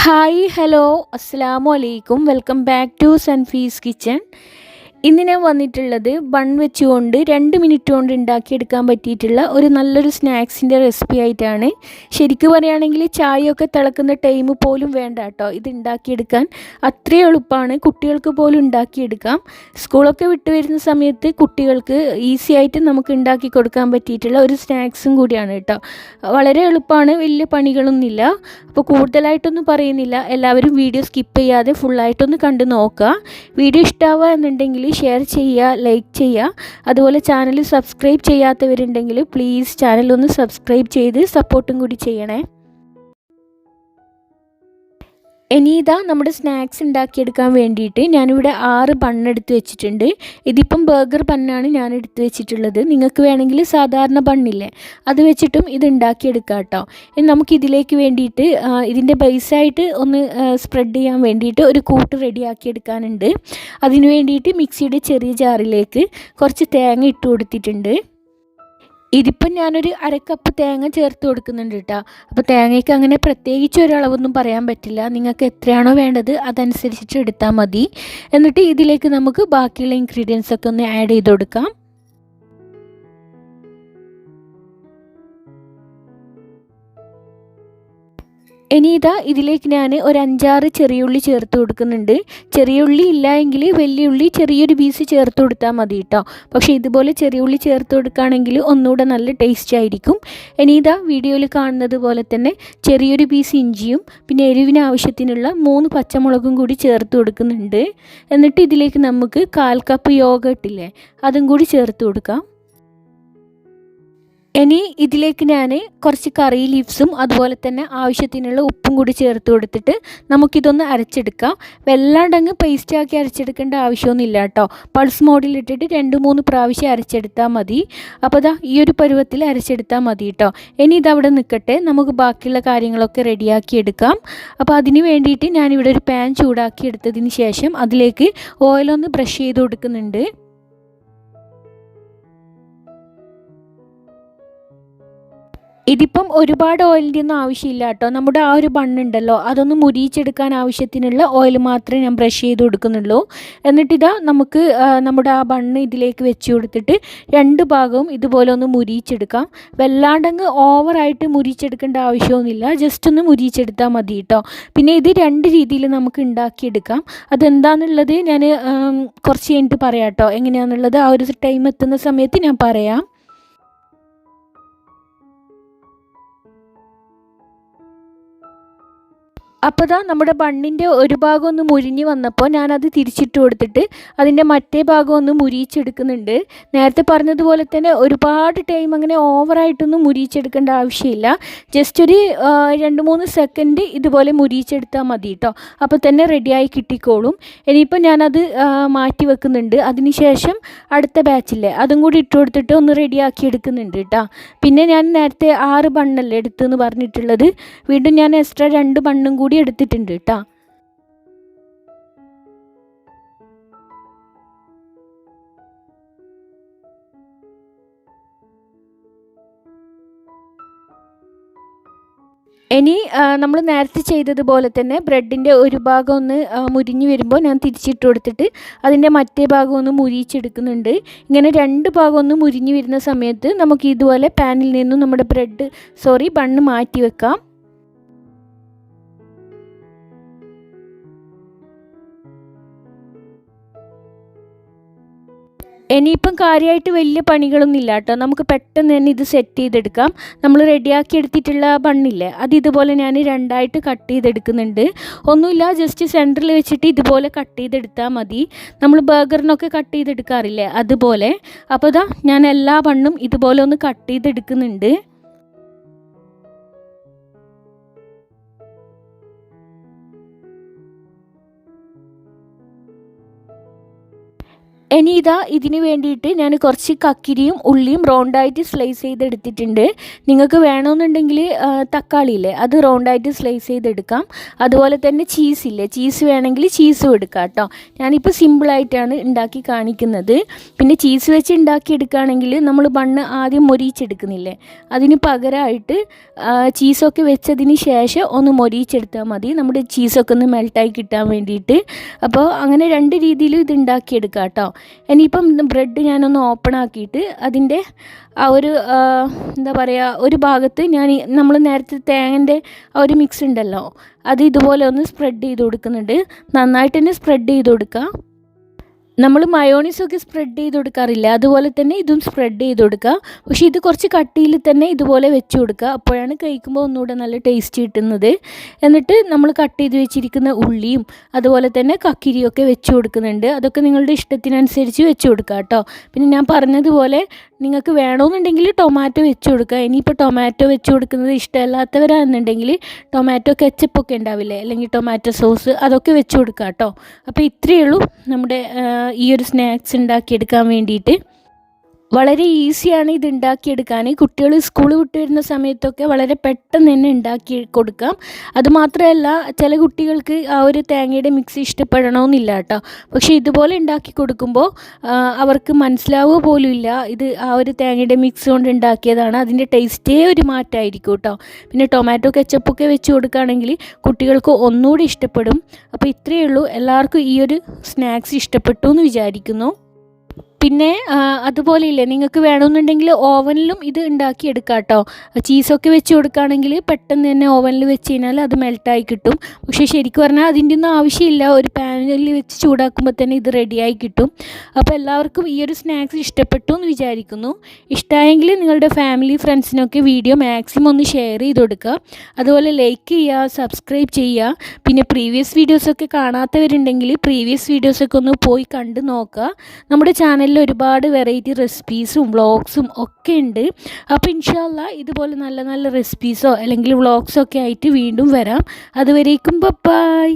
Hi hello അസ്സലാമു അലൈക്കും welcome back to സൻഫീസ് kitchen. ഇന്ന് ഞാൻ വന്നിട്ടുള്ളത് ബൺ വെച്ചുകൊണ്ട് 2 മിനിറ്റ് കൊണ്ട് ഉണ്ടാക്കിയെടുക്കാൻ പറ്റിയിട്ടുള്ള ഒരു നല്ലൊരു സ്നാക്സിൻ്റെ റെസിപ്പി ആയിട്ടാണ്. ശരിക്കും പറയുകയാണെങ്കിൽ ചായയൊക്കെ തിളക്കുന്ന ടൈം പോലും വേണ്ട കേട്ടോ, ഇത് ഉണ്ടാക്കിയെടുക്കാൻ അത്രയും എളുപ്പമാണ്. കുട്ടികൾക്ക് പോലും ഉണ്ടാക്കിയെടുക്കാം. സ്കൂളൊക്കെ വിട്ട് വരുന്ന സമയത്ത് കുട്ടികൾക്ക് ഈസി ആയിട്ട് നമുക്ക് ഉണ്ടാക്കി കൊടുക്കാൻ പറ്റിയിട്ടുള്ള ഒരു സ്നാക്സും കൂടിയാണ് കേട്ടോ. വളരെ എളുപ്പമാണ്, വലിയ പണികളൊന്നുമില്ല. അപ്പോൾ കൂടുതലായിട്ടൊന്നും പറയുന്നില്ല, എല്ലാവരും വീഡിയോ സ്കിപ്പ് ചെയ്യാതെ ഫുള്ളായിട്ടൊന്ന് കണ്ടു നോക്കുക. വീഡിയോ ഇഷ്ടമാവുക എന്നുണ്ടെങ്കിൽ ഷെയർ ചെയ്യുക, ലൈക്ക് ചെയ്യുക. അതുപോലെ ചാനൽ സബ്സ്ക്രൈബ് ചെയ്യാത്തവരുണ്ടെങ്കിൽ പ്ലീസ് ചാനലൊന്ന് സബ്സ്ക്രൈബ് ചെയ്ത് സപ്പോർട്ടും കൂടി ചെയ്യണേ. ഇനി ഇതാ നമ്മുടെ സ്നാക്സ് ഉണ്ടാക്കിയെടുക്കാൻ വേണ്ടിയിട്ട് ഞാനിവിടെ 6 ബണ്ണെടുത്ത് വെച്ചിട്ടുണ്ട്. ഇതിപ്പം ബർഗർ ബണ്ണാണ് ഞാൻ എടുത്ത് വെച്ചിട്ടുള്ളത്. നിങ്ങൾക്ക് വേണമെങ്കിൽ സാധാരണ ബണ്ണില്ലേ, അത് വെച്ചിട്ടും ഇത് ഉണ്ടാക്കിയെടുക്കാം കേട്ടോ. ഇനി നമുക്കിതിലേക്ക് വേണ്ടിയിട്ട് ഇതിൻ്റെ ബേസായിട്ട് ഒന്ന് സ്പ്രെഡ് ചെയ്യാൻ വേണ്ടിയിട്ട് ഒരു കൂട്ട് റെഡിയാക്കിയെടുക്കാനുണ്ട്. അതിന് വേണ്ടിയിട്ട് മിക്സിയുടെ ചെറിയ ജാറിലേക്ക് കുറച്ച് തേങ്ങ ഇട്ട് കൊടുത്തിട്ടുണ്ട്. ഇതിപ്പം ഞാനൊരു 1/2 കപ്പ് തേങ്ങ ചേർത്ത് കൊടുക്കുന്നുണ്ട് കേട്ടോ. അപ്പോൾ തേങ്ങയ്ക്ക് അങ്ങനെ പ്രത്യേകിച്ച് ഒരളവൊന്നും പറയാൻ പറ്റില്ല, നിങ്ങൾക്ക് എത്രയാണോ വേണ്ടത് അതനുസരിച്ചിട്ട് എടുത്താൽ മതി. എന്നിട്ട് ഇതിലേക്ക് നമുക്ക് ബാക്കിയുള്ള ഇൻഗ്രീഡിയൻസ് ഒക്കെ ഒന്ന് ആഡ് ചെയ്ത് കൊടുക്കാം. ഇനി ഇതാ ഇതിലേക്ക് ഞാൻ ഒരു 5-6 ചെറിയുള്ളി ചേർത്ത് കൊടുക്കുന്നുണ്ട്. ചെറിയുള്ളി ഇല്ല എങ്കിൽ വലിയ ഉള്ളി ചെറിയൊരു പീസ് ചേർത്ത് കൊടുത്താൽ മതി കേട്ടോ. പക്ഷേ ഇതുപോലെ ചെറിയുള്ളി ചേർത്ത് കൊടുക്കുകയാണെങ്കിൽ ഒന്നുകൂടെ നല്ല ടേസ്റ്റ് ആയിരിക്കും. ഇനി ഇതാ വീഡിയോയിൽ കാണുന്നത് പോലെ തന്നെ ചെറിയൊരു പീസ് ഇഞ്ചിയും പിന്നെ എരിവിന് ആവശ്യത്തിനുള്ള 3 പച്ചമുളകും കൂടി ചേർത്ത് കൊടുക്കുന്നുണ്ട്. എന്നിട്ട് ഇതിലേക്ക് നമുക്ക് 1/4 കപ്പ് യോഗർട്ട് ഇല്ലേ, അതും കൂടി ചേർത്ത് കൊടുക്കാം. ഇനി ഇതിലേക്ക് ഞാൻ കുറച്ച് കറി ലീവ്സും അതുപോലെ തന്നെ ആവശ്യത്തിനുള്ള ഉപ്പും കൂടി ചേർത്ത് കൊടുത്തിട്ട് നമുക്കിതൊന്ന് അരച്ചെടുക്കാം. വല്ലാണ്ടങ്ങ് പേസ്റ്റാക്കി അരച്ചെടുക്കേണ്ട ആവശ്യമൊന്നുമില്ല കേട്ടോ. പൾസ് മോഡിലിട്ടിട്ട് 2-3 പ്രാവശ്യം അരച്ചെടുത്താൽ മതി. അപ്പോൾ ഇതാ ഈ ഒരു പരുവത്തിൽ അരച്ചെടുത്താൽ മതി കേട്ടോ. ഇനി ഇതവിടെ നിൽക്കട്ടെ, നമുക്ക് ബാക്കിയുള്ള കാര്യങ്ങളൊക്കെ റെഡിയാക്കി എടുക്കാം. അപ്പോൾ അതിന് വേണ്ടിയിട്ട് ഞാനിവിടെ ഒരു പാൻ ചൂടാക്കി എടുത്തതിന് ശേഷം അതിലേക്ക് ഓയിലൊന്ന് ബ്രഷ് ചെയ്ത് കൊടുക്കുന്നുണ്ട്. ഇതിപ്പം ഒരുപാട് ഓയിലിൻ്റെ ഒന്നും ആവശ്യമില്ല കേട്ടോ. നമ്മുടെ ആ ഒരു ബണ്ണുണ്ടല്ലോ, അതൊന്ന് മുരിയിച്ചെടുക്കാൻ ആവശ്യത്തിനുള്ള ഓയിൽ മാത്രമേ ഞാൻ ബ്രഷ് ചെയ്ത് കൊടുക്കുന്നുള്ളൂ. എന്നിട്ടിതാ നമുക്ക് നമ്മുടെ ആ ബണ്ണ് ഇതിലേക്ക് വെച്ച് കൊടുത്തിട്ട് 2 ഭാഗവും ഇതുപോലെ ഒന്ന് മുരിയിച്ചെടുക്കാം. വല്ലാണ്ടങ്ങ് ഓവറായിട്ട് മുരിയിച്ചെടുക്കേണ്ട ആവശ്യമൊന്നുമില്ല, ജസ്റ്റ് ഒന്ന് മുരിയിച്ചെടുത്താൽ മതി കേട്ടോ. പിന്നെ ഇത് 2 രീതിയിൽ നമുക്ക് ഉണ്ടാക്കിയെടുക്കാം. അതെന്താണെന്നുള്ളത് ഞാൻ കുറച്ച് കഴിഞ്ഞിട്ട് പറയാം കേട്ടോ. എങ്ങനെയാണെന്നുള്ളത് ആ ഒരു ടൈം എത്തുന്ന സമയത്ത് ഞാൻ പറയാം. അപ്പോൾ ദാ നമ്മുടെ ബണ്ണിൻ്റെ ഒരു ഭാഗം ഒന്ന് മുരിഞ്ഞ് വന്നപ്പോൾ ഞാനത് തിരിച്ചിട്ട് കൊടുത്തിട്ട് അതിൻ്റെ മറ്റേ ഭാഗം ഒന്ന് മുരിയിച്ചെടുക്കുന്നുണ്ട്. നേരത്തെ പറഞ്ഞതുപോലെ തന്നെ ഒരുപാട് ടൈം അങ്ങനെ ഓവറായിട്ടൊന്നും മുരിയിച്ചെടുക്കേണ്ട ആവശ്യമില്ല. ജസ്റ്റ് ഒരു 2-3 സെക്കൻഡ് ഇതുപോലെ മുരിയിച്ചെടുത്താൽ മതി കേട്ടോ. അപ്പോൾ തന്നെ റെഡിയായി കിട്ടിക്കോളും. ഇനിയിപ്പോൾ ഞാനത് മാറ്റി വെക്കുന്നുണ്ട്. അതിന് ശേഷം അടുത്ത ബാച്ചില്ലേ അതും കൂടി ഇട്ട് കൊടുത്തിട്ട് ഒന്ന് റെഡിയാക്കി എടുക്കുന്നുണ്ട് കേട്ടോ. പിന്നെ ഞാൻ നേരത്തെ 6 ബണ്ണല്ലേ എടുത്തെന്ന് പറഞ്ഞിട്ടുള്ളത്, വീണ്ടും ഞാൻ എക്സ്ട്രാ 2 ബണ്ണും കൂടി എടുത്തിട്ടുണ്ട് കേട്ടോ. ഇനി നമ്മൾ നേരത്തെ ചെയ്തതുപോലെ തന്നെ ബ്രെഡിൻ്റെ ഒരു ഭാഗം ഒന്ന് മുരിഞ്ഞ് വരുമ്പോൾ ഞാൻ തിരിച്ചിട്ട് കൊടുത്തിട്ട് അതിൻ്റെ മറ്റേ ഭാഗം ഒന്ന് മുരിയിച്ചെടുക്കുന്നുണ്ട്. ഇങ്ങനെ 2 ഭാഗം ഒന്ന് മുരിഞ്ഞ് വരുന്ന സമയത്ത് നമുക്ക് ഇതുപോലെ പാനിൽ നിന്നും നമ്മുടെ ബണ്ണ് മാറ്റി വെക്കാം. ഇനിയിപ്പം കാര്യമായിട്ട് വലിയ പണികളൊന്നും ഇല്ല കേട്ടോ. നമുക്ക് പെട്ടെന്ന് തന്നെ ഇത് സെറ്റ് ചെയ്തെടുക്കാം. നമ്മൾ റെഡിയാക്കി എടുത്തിട്ടുള്ള ബണ്ണില്ലേ, അത് ഇതുപോലെ ഞാൻ 2ആയിട്ട് കട്ട് ചെയ്തെടുക്കുന്നുണ്ട്. ഒന്നുമില്ല, ജസ്റ്റ് സെൻറ്ററിൽ വെച്ചിട്ട് ഇതുപോലെ കട്ട് ചെയ്തെടുത്താൽ മതി. നമ്മൾ ബർഗറിനൊക്കെ കട്ട് ചെയ്തെടുക്കാറില്ലേ, അതുപോലെ. അപ്പോൾ ഇതാ ഞാൻ എല്ലാ ബണ്ണും ഇതുപോലെ ഒന്ന് കട്ട് ചെയ്തെടുക്കുന്നുണ്ട്. ഇനി ഇതാ ഇതിന് വേണ്ടിയിട്ട് ഞാൻ കുറച്ച് കക്കിരിയും ഉള്ളിയും റൗണ്ടായിട്ട് സ്ലൈസ് ചെയ്തെടുത്തിട്ടുണ്ട്. നിങ്ങൾക്ക് വേണമെന്നുണ്ടെങ്കിൽ തക്കാളിയില്ലേ അത് റൗണ്ടായിട്ട് സ്ലൈസ് ചെയ്തെടുക്കാം. അതുപോലെ തന്നെ ചീസില്ലേ, ചീസ് വേണമെങ്കിൽ ചീസും എടുക്കാം കേട്ടോ. ഞാനിപ്പോൾ സിമ്പിളായിട്ടാണ് ഉണ്ടാക്കി കാണിക്കുന്നത്. പിന്നെ ചീസ് വെച്ച് ഉണ്ടാക്കിയെടുക്കുകയാണെങ്കിൽ നമ്മൾ ബണ്ണ് ആദ്യം മൊരിയിച്ചെടുക്കുന്നില്ലേ, അതിന് പകരമായിട്ട് ചീസൊക്കെ വെച്ചതിന് ശേഷം ഒന്ന് മൊരിയിച്ചെടുത്താൽ മതി, നമ്മുടെ ചീസൊക്കെ ഒന്ന് മെൽട്ടായി കിട്ടാൻ വേണ്ടിയിട്ട്. അപ്പോൾ അങ്ങനെ രണ്ട് രീതിയിലും ഇത് ഉണ്ടാക്കിയെടുക്കാം കേട്ടോ. ഇനിയിപ്പം ബ്രെഡ് ഞാനൊന്ന് ഓപ്പൺ ആക്കിയിട്ട് അതിൻ്റെ ആ ഒരു എന്താ പറയുക ഒരു ഭാഗത്ത് നമ്മൾ നേരത്തെ തേങ്ങൻ്റെ ആ ഒരു മിക്സ് ഉണ്ടല്ലോ അത് ഇതുപോലെ ഒന്ന് സ്പ്രെഡ് ചെയ്ത് കൊടുക്കുന്നുണ്ട്. നന്നായിട്ട് തന്നെ സ്പ്രെഡ് ചെയ്ത് കൊടുക്കുക. നമ്മൾ മയോണീസൊക്കെ സ്പ്രെഡ് ചെയ്ത് കൊടുക്കാറില്ല, അതുപോലെ തന്നെ ഇതും സ്പ്രെഡ് ചെയ്ത് കൊടുക്കുക. പക്ഷേ ഇത് കുറച്ച് കട്ടിയിൽ തന്നെ ഇതുപോലെ വെച്ച് കൊടുക്കുക, അപ്പോഴാണ് കഴിക്കുമ്പോൾ ഒന്നുകൂടെ നല്ല ടേസ്റ്റ് കിട്ടുന്നത്. എന്നിട്ട് നമ്മൾ കട്ട് ചെയ്ത് വെച്ചിരിക്കുന്ന ഉള്ളിയും അതുപോലെ തന്നെ കക്കിരിയൊക്കെ വെച്ച് കൊടുക്കുന്നുണ്ട്. അതൊക്കെ നിങ്ങളുടെ ഇഷ്ടത്തിനനുസരിച്ച് വെച്ച് കൊടുക്കുക കേട്ടോ. പിന്നെ ഞാൻ പറഞ്ഞതുപോലെ നിങ്ങൾക്ക് വേണമെന്നുണ്ടെങ്കിൽ ടൊമാറ്റോ വെച്ച് കൊടുക്കുക. ഇനിയിപ്പോൾ ടൊമാറ്റോ വെച്ച് കൊടുക്കുന്നത് ഇഷ്ടമല്ലാത്തവരാണെന്നുണ്ടെങ്കിൽ ടൊമാറ്റോ കെച്ചപ്പൊക്കെ ഉണ്ടാവില്ലേ, അല്ലെങ്കിൽ ടൊമാറ്റോ സോസ് അതൊക്കെ വെച്ച് കൊടുക്കുക കേട്ടോ. അപ്പോൾ ഇത്രയേ ഉള്ളൂ നമ്മുടെ ഈ ഒരു സ്നാക്സ് ഉണ്ടാക്കിയെടുക്കാൻ വേണ്ടിയിട്ട്. വളരെ ഈസിയാണ് ഇത് ഉണ്ടാക്കിയെടുക്കാൻ. കുട്ടികൾ സ്കൂൾ വിട്ട് വരുന്ന സമയത്തൊക്കെ വളരെ പെട്ടെന്ന് തന്നെ ഉണ്ടാക്കി കൊടുക്കാം. അതുമാത്രമല്ല ചില കുട്ടികൾക്ക് ആ ഒരു തേങ്ങയുടെ മിക്സ് ഇഷ്ടപ്പെടണമെന്നില്ല കേട്ടോ. പക്ഷേ ഇതുപോലെ ഉണ്ടാക്കി കൊടുക്കുമ്പോൾ അവർക്ക് മനസ്സിലാവുക പോലും ഇല്ല ഇത് ആ ഒരു തേങ്ങയുടെ മിക്സ് കൊണ്ട് ഉണ്ടാക്കിയതാണ്. അതിൻ്റെ ടേസ്റ്റേ ഒരു മാറ്റമായിരിക്കും കേട്ടോ. പിന്നെ ടൊമാറ്റോ കെച്ചപ്പൊക്കെ വെച്ച് കൊടുക്കുകയാണെങ്കിൽ കുട്ടികൾക്ക് ഒന്നുകൂടി ഇഷ്ടപ്പെടും. അപ്പോൾ ഇത്രയേ ഉള്ളൂ. എല്ലാവർക്കും ഈ ഒരു സ്നാക്സ് ഇഷ്ടപ്പെട്ടു എന്ന് വിചാരിക്കുന്നു. പിന്നെ അതുപോലെ ഇല്ലേ, നിങ്ങൾക്ക് വേണമെന്നുണ്ടെങ്കിൽ ഓവനിലും ഇത് ഉണ്ടാക്കിയെടുക്കാം കേട്ടോ. ചീസൊക്കെ വെച്ച് കൊടുക്കുകയാണെങ്കിൽ പെട്ടെന്ന് തന്നെ ഓവനിൽ വെച്ച് കഴിഞ്ഞാൽ അത് മെൽട്ടായി കിട്ടും. പക്ഷേ ശരിക്കും പറഞ്ഞാൽ അതിൻ്റെ ഒന്നും ആവശ്യമില്ല, ഒരു പാനിൽ വെച്ച് ചൂടാക്കുമ്പോൾ തന്നെ ഇത് റെഡിയായി കിട്ടും. അപ്പോൾ എല്ലാവർക്കും ഈ ഒരു സ്നാക്സ് ഇഷ്ടപ്പെട്ടു എന്ന് വിചാരിക്കുന്നു. ഇഷ്ടമായെങ്കിൽ നിങ്ങളുടെ ഫാമിലി ഫ്രണ്ട്സിനൊക്കെ വീഡിയോ മാക്സിമം ഒന്ന് ഷെയർ ചെയ്ത് കൊടുക്കുക. അതുപോലെ ലൈക്ക് ചെയ്യുക, സബ്സ്ക്രൈബ് ചെയ്യുക. പിന്നെ പ്രീവിയസ് വീഡിയോസൊക്കെ കാണാത്തവരുണ്ടെങ്കിൽ പ്രീവിയസ് വീഡിയോസൊക്കെ ഒന്ന് പോയി കണ്ട് നോക്കുക. നമ്മുടെ ചാനലിൽ ഒരുപാട് വെറൈറ്റി റെസിപ്പീസും വ്ളോഗ്സും ഒക്കെ ഉണ്ട്. അപ്പോൾ ഇൻഷാ അല്ലാ ഇതുപോലെ നല്ല നല്ല റെസിപ്പീസോ അല്ലെങ്കിൽ വ്ളോഗ്സോ ഒക്കെ ആയിട്ട് വീണ്ടും വരാം. അതുവരേക്കും ബൈ.